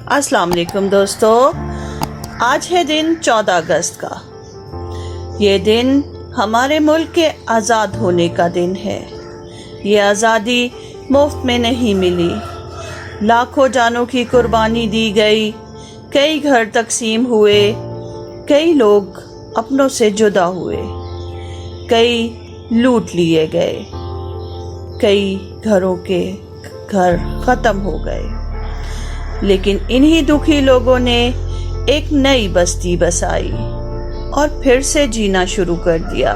अस्सलाम वालेकुम दोस्तों, आज है दिन 14 अगस्त का। ये दिन हमारे मुल्क के आज़ाद होने का दिन है। ये आज़ादी मुफ्त में नहीं मिली, लाखों जानों की कुर्बानी दी गई, कई घर तकसीम हुए, कई लोग अपनों से जुदा हुए, कई लूट लिए गए, कई घरों के घर ख़त्म हो गए। लेकिन इन्हीं दुखी लोगों ने एक नई बस्ती बसाई और फिर से जीना शुरू कर दिया।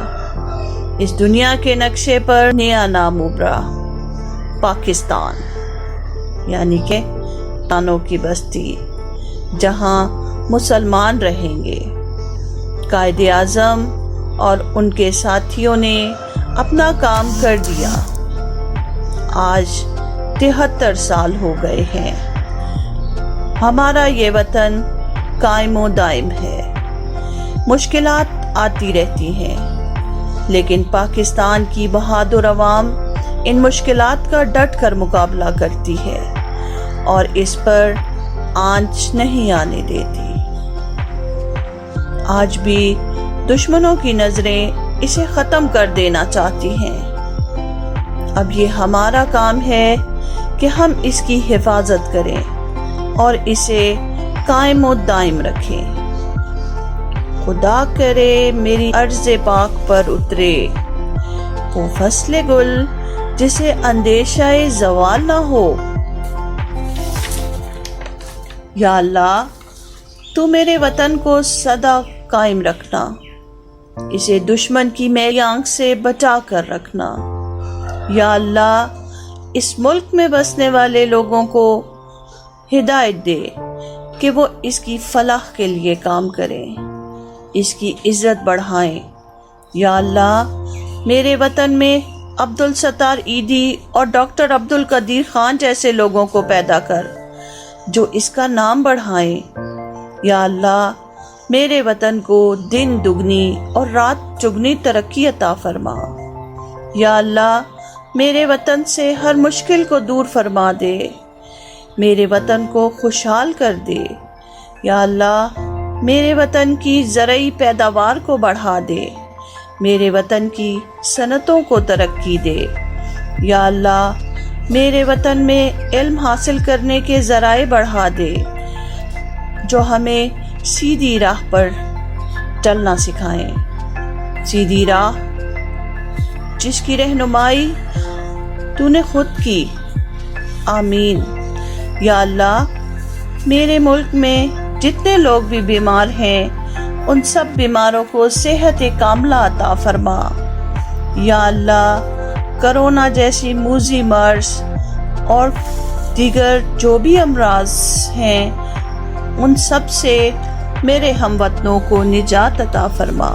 इस दुनिया के नक्शे पर नया नाम उभरा, पाकिस्तान, यानी कि तानों की बस्ती, जहां मुसलमान रहेंगे। कायदे आज़म और उनके साथियों ने अपना काम कर दिया। आज 73 साल हो गए हैं। हमारा ये वतन कायमो दाइम है। मुश्किलात आती रहती हैं, लेकिन पाकिस्तान की बहादुर अवाम इन मुश्किलात का डट कर मुकाबला करती है और इस पर आंच नहीं आने देती। आज भी दुश्मनों की नजरें इसे खत्म कर देना चाहती हैं। अब ये हमारा काम है कि हम इसकी हिफाजत करें और इसे कायम व दाइम रखें। खुदा करे मेरी अर्ज़े पाक पर उतरे वो फसले गुल जिसे अंदेशाए ज़वाल ना हो। या अल्लाह, तू मेरे वतन को सदा कायम रखना, इसे दुश्मन की मैली आंख से बचा कर रखना। या अल्लाह, इस मुल्क में बसने वाले लोगों को हिदायत दे कि वो इसकी फलाह के लिए काम करें, इसकी इज्जत बढ़ाएं। या अल्लाह, मेरे वतन में अब्दुल सत्तार ईदी और डॉक्टर अब्दुल कदीर खान जैसे लोगों को पैदा कर जो इसका नाम बढ़ाएं। या अल्लाह, मेरे वतन को दिन दुगनी और रात चुगनी तरक्की अता फरमा। या अल्लाह, मेरे वतन से हर मुश्किल को दूर फरमा दे, मेरे वतन को खुशहाल कर दे। या अल्लाह, मेरे वतन की ज़रई पैदावार को बढ़ा दे, मेरे वतन की सनतों को तरक्की दे। या अल्लाह, मेरे वतन में इल्म हासिल करने के ज़राए बढ़ा दे जो हमें सीधी राह पर चलना सिखाएं। सीधी राह जिसकी रहनुमाई तूने खुद की। आमीन। या अल्लाह, मेरे मुल्क में जितने लोग भी बीमार हैं उन सब बीमारों को सेहत कामला अता फरमा। या अल्लाह, कोरोना जैसी मूजी मर्ज और दीगर जो भी अमराज हैं उन सब से मेरे हमवतनों को निजात अता फरमा।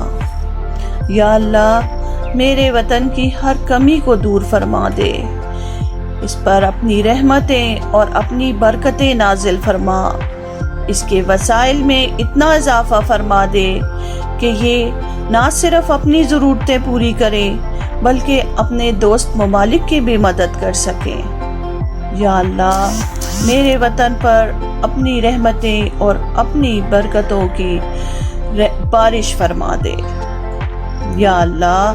या अल्लाह, मेरे वतन की हर कमी को दूर फरमा दे, इस पर अपनी रहमतें और अपनी बरकतें नाजिल फरमा। इसके वसाइल में इतना इजाफा फरमा दे कि ये ना सिर्फ अपनी ज़रूरतें पूरी करें बल्कि अपने दोस्त ममालिक की भी मदद कर सकें। या अल्लाह, मेरे वतन पर अपनी रहमतें और अपनी बरकतों की बारिश फरमा दे। या अल्लाह,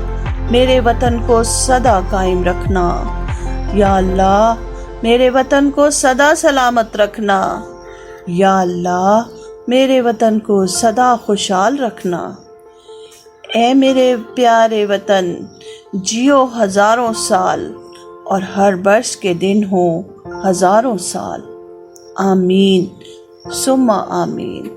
मेरे वतन को सदा कायम रखना। या अल्लाह, मेरे वतन को सदा सलामत रखना। या अल्लाह, मेरे वतन को सदा खुशहाल रखना। ऐ मेरे प्यारे वतन, जियो हज़ारों साल और हर बरस के दिन हो हज़ारों साल। आमीन सुम्मा आमीन।